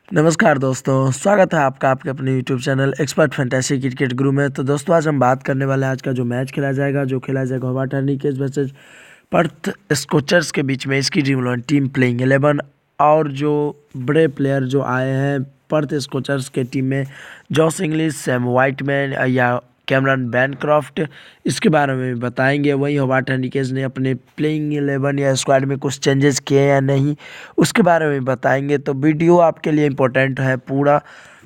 नमस्कार दोस्तों, स्वागत है आपका आपके अपने YouTube channel expert fantasy cricket गुरु में। तो दोस्तों आज हम बात करने वाले हैं आज का जो मैच खेला जाएगा हॉबार्ट हरिकेन्स वर्सेस पर्थ स्कोचर्स के बीच में। इसकी ड्रीम 11 टीम प्लेइंग 11 और जो बड़े प्लेयर जो आए हैं पर्थ स्कोचर्स के टीम में, जॉस इंग्लिश, सैम वाइटमैन या कैमरन बैनक्रॉफ्ट, इसके बारे में भी बताएंगे। वहीं हॉबार्ट हरिकेन्स ने अपने प्लेइंग 11 या स्क्वाड में कुछ चेंजेस किए या नहीं, उसके बारे में बताएंगे। तो वीडियो आपके लिए इम्पोर्टेंट है पूरा,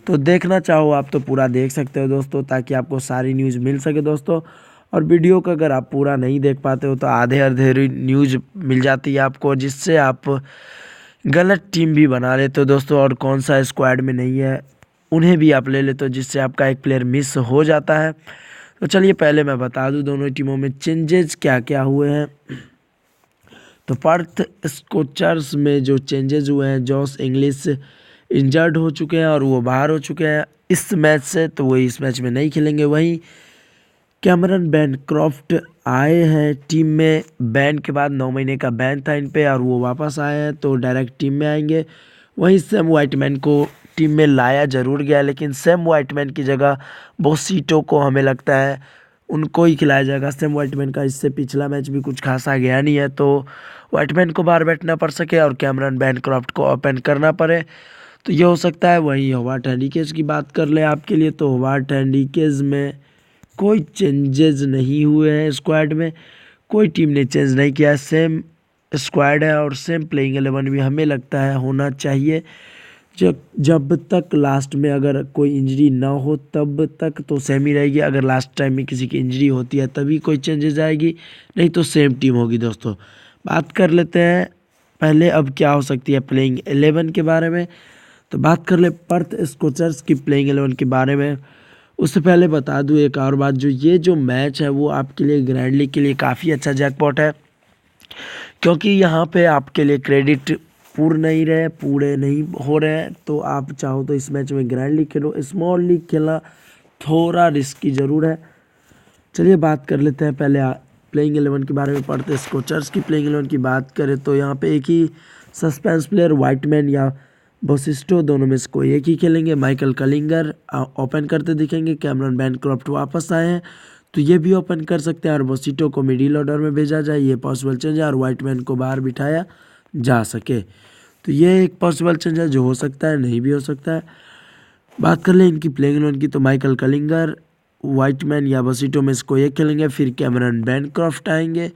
तो देखना चाहो आप तो पूरा देख सकते हो दोस्तों, ताकि आपको सारी न्यूज़ मिल सके दोस्तों। और वीडियो को अगर आप पूरा नहीं देख पाते हो तो आधे आधे न्यूज़ मिल जाती है आपको, जिससे आप गलत टीम भी बना लेते हो दोस्तों। और कौन सा स्क्वाड में नहीं है उन्हें भी आप ले लेते हो, जिससे आपका एक प्लेयर मिस हो जाता है। तो चलिए पहले मैं बता दूं दोनों टीमों में चेंजेस क्या क्या हुए हैं। तो पर्थ स्कोचर्स में जो चेंजेस हुए हैं, जॉस इंग्लिश इंजर्ड हो चुके हैं और वो बाहर हो चुके हैं इस मैच से, तो वो इस मैच में नहीं खेलेंगे। वहीं कैमरन बैनक्रॉफ्ट आए हैं टीम में, बैन के बाद 9 महीने का बैन था इन पे और वो वापस आए हैं तो डायरेक्ट टीम में आएंगे। वहीं सैम वाइटमैन को टीम में लाया ज़रूर गया, लेकिन सैम वाइटमैन की जगह बोसीटो को हमें लगता है उनको ही खिलाया जाएगा। सैम वाइटमैन का इससे पिछला मैच भी कुछ खासा गया नहीं है, तो वाइटमैन को बाहर बैठना पड़ सके और कैमरन बैनक्रॉफ्ट को ओपन करना पड़े, तो ये हो सकता है। वहीं हॉबार्ट हरिकेन्स की बात कर ले आपके लिए, तो हॉबार्ट हरिकेन्स में कोई चेंजेस नहीं हुए हैं। स्क्वाड में कोई टीम ने चेंज नहीं किया है, सेम स्क्वाड है और सेम प्लेइंग 11 भी हमें लगता है होना चाहिए। जब तक लास्ट में अगर कोई इंजरी ना हो तब तक तो सेम ही रहेगी। अगर लास्ट टाइम में किसी की इंजरी होती है तभी कोई चेंजेस आएगी, नहीं तो सेम टीम होगी दोस्तों। बात कर लेते हैं पहले अब क्या हो सकती है प्लेइंग 11 के बारे में। तो बात कर ले पर्थ स्कोचर्स की प्लेइंग 11 के बारे में। उससे पहले बता दूं एक और बात, ये जो मैच है वो आपके लिए ग्रैंड लीग के लिए काफ़ी अच्छा जैकपॉट है, क्योंकि यहाँ पे आपके लिए क्रेडिट पूरे नहीं हो रहे हैं। तो आप चाहो तो इस मैच में ग्रैंड लीग खेलो, स्मॉल लीग खेलना थोड़ा रिस्की ज़रूर है। चलिए बात कर लेते हैं पहले प्लेइंग 11 के बारे में। पढ़ते स्कोचर्स की प्लेइंग 11 की बात करें तो यहाँ पे एक ही सस्पेंस प्लेयर वाइटमैन या बोसिस्टो, दोनों में से कोई एक ही खेलेंगे। माइकल कलिंगर ओपन करते दिखेंगे। कैमरन बैनक्रॉफ्ट वापस आए हैं तो ये भी ओपन कर सकते हैं, और बोसिटो को मिडिल ऑर्डर में भेजा जाए, ये पॉसिबल चेंज है। और वाइटमैन को बाहर बिठाया जा सके, तो ये एक पॉसिबल चेंज है जो हो सकता है, नहीं भी हो सकता है। बात कर लें इनकी प्लेइंग 11 की, तो माइकल कलिंगर, वाइटमैन या बोसिटो में से कोई एक खेलेंगे। फिर कैमरन बैनक्रॉफ्ट आएंगे,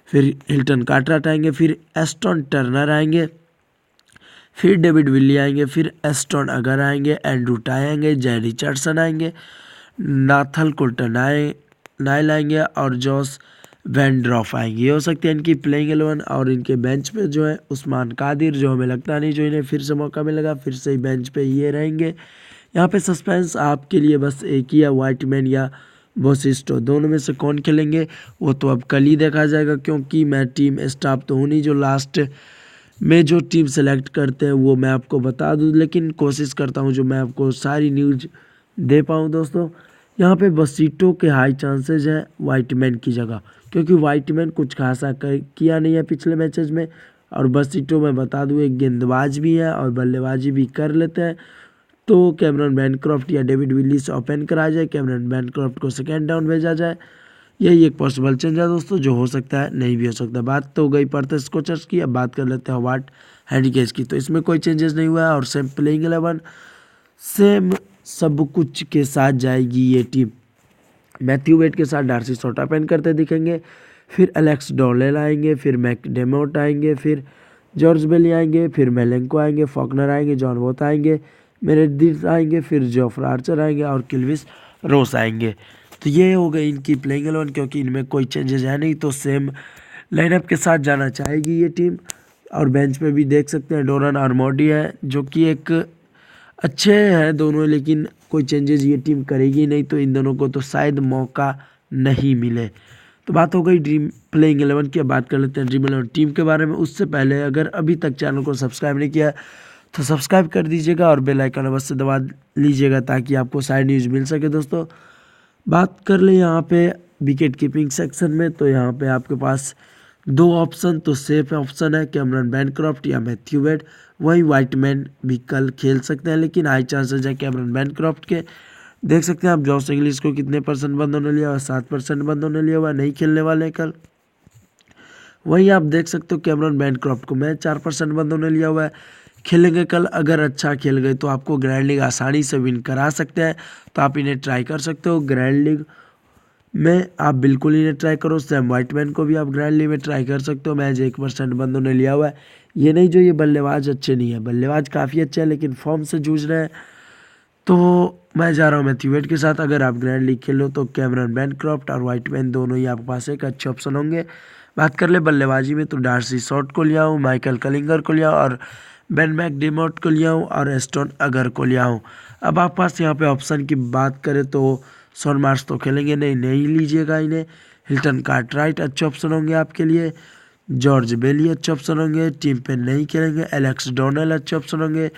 फिर हिल्टन कार्टराइट आएंगे, फिर एस्टन टर्नर आएंगे, फिर डेविड विली आएंगे, फिर एस्टन अगर आएंगे, एंड्रू टाई आएंगे, जय रिचर्डसन आएंगे, नाथल कोल्टन नाइल आएंगे और जॉस वैंड्रॉफ आएंगे। ये हो सकती है इनकी प्लेइंग 11। और इनके बेंच पे जो है उस्मान कादिर, जो हमें लगता नहीं जो इन्हें फिर से मौका मिलेगा, फिर से ही बेंच पे ये रहेंगे। यहाँ पे सस्पेंस आपके लिए बस एक ही है, वाइटमैन या बोसिस्टो, दोनों में से कौन खेलेंगे वो तो अब कल ही देखा जाएगा, क्योंकि मैं टीम स्टाफ तो हूँ नहीं जो लास्ट में जो टीम सेलेक्ट करते हैं वो मैं आपको बता दूं, लेकिन कोशिश करता हूं जो मैं आपको सारी न्यूज़ दे पाऊं दोस्तों। यहाँ पे बसीटो के हाई चांसेस हैं वाइटमैन की जगह, क्योंकि वाइटमैन कुछ खासा किया नहीं है पिछले मैचेस में, और बसीटो मैं बता दूं एक गेंदबाज भी है और बल्लेबाजी भी कर लेते हैं। तो कैमरन बैनक्रॉफ्ट या डेविड विलीस ओपन कराया जाए, कैमरन बैनक्रॉफ्ट को सेकेंड डाउन भेजा जाए, यही एक पॉसिबल चेंज है दोस्तों, जो हो सकता है नहीं भी हो सकता। बात तो गई पर्थ स्कोचर्स की, अब बात कर लेते हैं हॉबार्ट हरिकेन्स की। तो इसमें कोई चेंजेस नहीं हुआ है और सेम प्लेइंग 11 सेम सब कुछ के साथ जाएगी ये टीम। मैथ्यू वेड के साथ डार्सी सोटा पेन करते दिखेंगे, फिर एलेक्स डॉलेल आएंगे, फिर मैकडेमोट आएंगे, फिर जॉर्ज बेली आएंगे, फिर मेलेंको आएंगे, फॉकनर आएंगे, जॉन वोथ आएंगे, मेरेडिथ आएंगे, फिर जोफ्रा आर्चर आएंगे और किल्विस रोस आएंगे। तो ये हो गई इनकी प्लेइंग 11, क्योंकि इनमें कोई चेंजेस है नहीं, तो सेम लाइनअप के साथ जाना चाहेगी ये टीम। और बेंच पे भी देख सकते हैं डोरन आर्मोडी है, जो कि एक अच्छे हैं दोनों, लेकिन कोई चेंजेस ये टीम करेगी नहीं, तो इन दोनों को तो शायद मौका नहीं मिले। तो बात हो गई ड्रीम प्लेइंग 11 की। अब बात कर लेते हैं ड्रीम 11 टीम के बारे में। उससे पहले अगर अभी तक चैनल को सब्सक्राइब नहीं किया तो सब्सक्राइब कर दीजिएगा और बेल आइकन अवश्य दबा लीजिएगा, ताकि आपको सारी न्यूज़ मिल सके दोस्तों। बात कर ले यहाँ पे विकेट कीपिंग सेक्शन में, तो यहाँ पे आपके पास दो ऑप्शन तो सेफ ऑप्शन है, कैमरन बैनक्रॉफ्ट या मैथ्यू वेड। वही वाइटमैन भी कल खेल सकते हैं, लेकिन हाई चांसेस है कैमरन बैनक्रॉफ्ट के। देख सकते हैं आप जॉस इंग्लिश को कितने % बंद होने लिया हुआ, 7% बंद होने लिया हुआ, नहीं खेलने वाले कल। वहीं आप देख सकते हो कैमरन बैनक्रॉफ्ट को मैं 4% बंद होने लिया हुआ है, खेलेंगे कल। अगर अच्छा खेल गए तो आपको ग्रैंड लीग आसानी से विन करा सकते हैं, तो आप इन्हें ट्राई कर सकते हो। ग्रैंड लीग में आप बिल्कुल इन्हें ट्राई करो। सैम वाइटमैन को भी आप ग्रैंड लीग में ट्राई कर सकते हो। मैच 1% बंद होने लिया हुआ है। ये नहीं जो ये बल्लेबाज अच्छे नहीं है, बल्लेबाज काफ़ी अच्छे हैं लेकिन फॉर्म से जूझ रहे हैं, तो मैं जा रहा हूँ मैथ्यू वेड के साथ। अगर आप ग्रैंड लीग खेलो तो कैमरन बैनक्रॉफ्ट और वाइटमैन दोनों ही आपके पास एक अच्छे ऑप्शन होंगे। बात कर ले बल्लेबाजी में तो डार्सी शॉट को लिया हूँ, माइकल कलिंगर को लिया और बेन मैकडीमोट को लिया हूँ और एस्टन अगर को लिया हूँ। अब आप पास यहाँ पे ऑप्शन की बात करें तो शॉन मार्श तो खेलेंगे नहीं लीजिएगा इन्हें। हिल्टन कार्टराइट अच्छे ऑप्शन होंगे आपके लिए। जॉर्ज बेली अच्छे ऑप्शन होंगे, टीम पे नहीं खेलेंगे। एलेक्स डोनेल अच्छे ऑप्शन होंगे।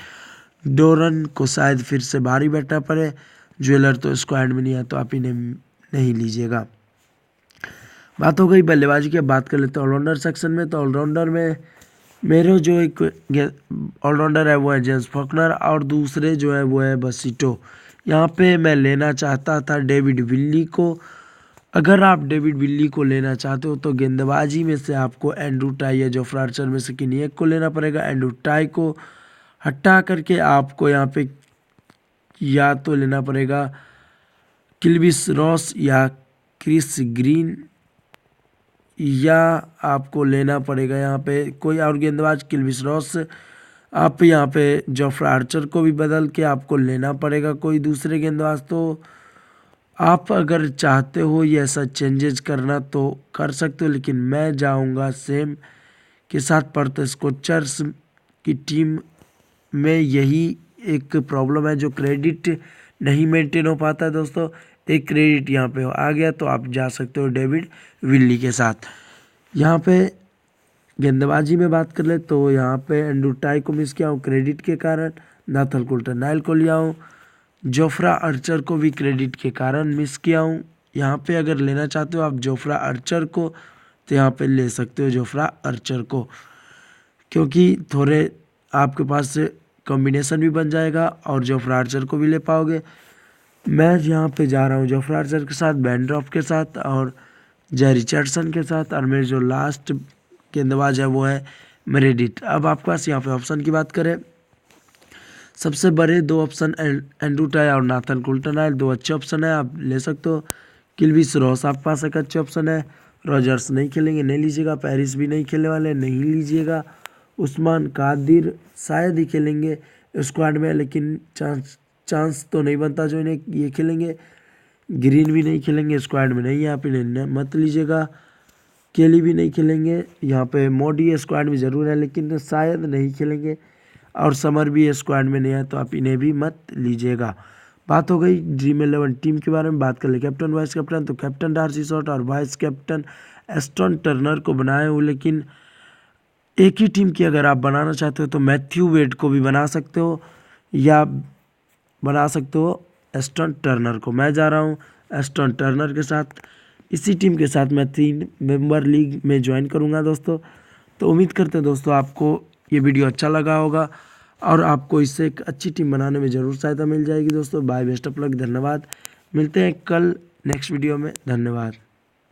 डोरन को शायद फिर से भारी बैठना पड़े। ज्वेलर तो स्क्वाड में नहीं है, तो आप इन्हें नहीं लीजिएगा। बात हो गई बल्लेबाजी की। बात कर लेते हैं ऑलराउंडर सेक्शन में। तो ऑलराउंडर में मेरे जो एक ऑलराउंडर है वो है जेम्स फॉकनर और दूसरे जो है वो है बसीटो। यहाँ पे मैं लेना चाहता था डेविड विल्ली को। अगर आप डेविड विल्ली को लेना चाहते हो तो गेंदबाजी में से आपको एंड्रू टाई या जोफ्रा आर्चर में से किन्हीं एक को लेना पड़ेगा। एंड्रू टाई को हटा करके आपको यहाँ पे या तो लेना पड़ेगा किल्विस रॉस या क्रिस ग्रीन, या आपको लेना पड़ेगा यहाँ पे कोई और गेंदबाज किल्विस रॉस। आप यहाँ पे जोफ्रा आर्चर को भी बदल के आपको लेना पड़ेगा कोई दूसरे गेंदबाज। तो आप अगर चाहते हो ये ऐसा चेंजेस करना तो कर सकते हो, लेकिन मैं जाऊंगा सेम के साथ। पर्थ स्कोचर्स की टीम में यही एक प्रॉब्लम है, जो क्रेडिट नहीं मेंटेन हो पाता है दोस्तों। एक क्रेडिट यहाँ पे आ गया तो आप जा सकते हो डेविड विल्ली के साथ। यहाँ पे गेंदबाजी में बात कर ले तो यहाँ पे एंड्रू टाई को मिस किया हूँ क्रेडिट के कारण। नाथन कुल्टरनाइल को लिया हूँ। जोफ्रा आर्चर को भी क्रेडिट के कारण मिस किया हूँ। यहाँ पे अगर लेना चाहते हो आप जोफ्रा आर्चर को तो यहाँ पे ले सकते हो जोफ्रा आर्चर को, क्योंकि थोड़े आपके पास कॉम्बिनेशन भी बन जाएगा और जोफ्रा आर्चर को भी ले पाओगे। मैं यहाँ पे जा रहा हूँ जोफ्रा आर्चर के साथ, बैनड्रॉफ के साथ और जय रिचर्डसन के साथ। और मेरे जो लास्ट गेंदबाज है वो है मेरेडिथ। अब आपके पास यहाँ पे ऑप्शन की बात करें, सबसे बड़े 2 ऑप्शन एंड्रू टाई और नाथन कुल्टरनाइल 2 अच्छे ऑप्शन है, आप ले सकते हो। किल्विस रॉस आपके पास एक अच्छे ऑप्शन है। रॉजर्स नहीं खेलेंगे, नहीं लीजिएगा। पेरिस भी नहीं खेलने वाले, नहीं लीजिएगा। उस्मान कादिर शायद ही खेलेंगे स्क्वाड में, लेकिन चांस तो नहीं बनता जो इन्हें ये खेलेंगे। ग्रीन भी नहीं खेलेंगे, स्क्वाड में नहीं है, आप इन्हें मत लीजिएगा। केली भी नहीं खेलेंगे, यहाँ पे मोडी स्क्वाड में ज़रूर है लेकिन शायद नहीं खेलेंगे। और समर भी स्क्वाड में नहीं है, तो आप इन्हें भी मत लीजिएगा। बात हो गई ड्रीम 11 टीम के बारे में। बात कर ले कैप्टन वाइस कैप्टन, तो कैप्टन डार्सी शॉट और वाइस कैप्टन एस्टन टर्नर को बनाए हो, लेकिन एक ही टीम की अगर आप बनाना चाहते हो तो मैथ्यू वेड को भी बना सकते हो या बना सकते हो एस्टन टर्नर को। मैं जा रहा हूँ एस्टन टर्नर के साथ। इसी टीम के साथ मैं 3 मेंबर लीग में ज्वाइन करूँगा दोस्तों। तो उम्मीद करते हैं दोस्तों आपको ये वीडियो अच्छा लगा होगा और आपको इससे एक अच्छी टीम बनाने में ज़रूर सहायता मिल जाएगी दोस्तों। बाय, बेस्ट ऑफ लक, धन्यवाद। मिलते हैं कल नेक्स्ट वीडियो में, धन्यवाद।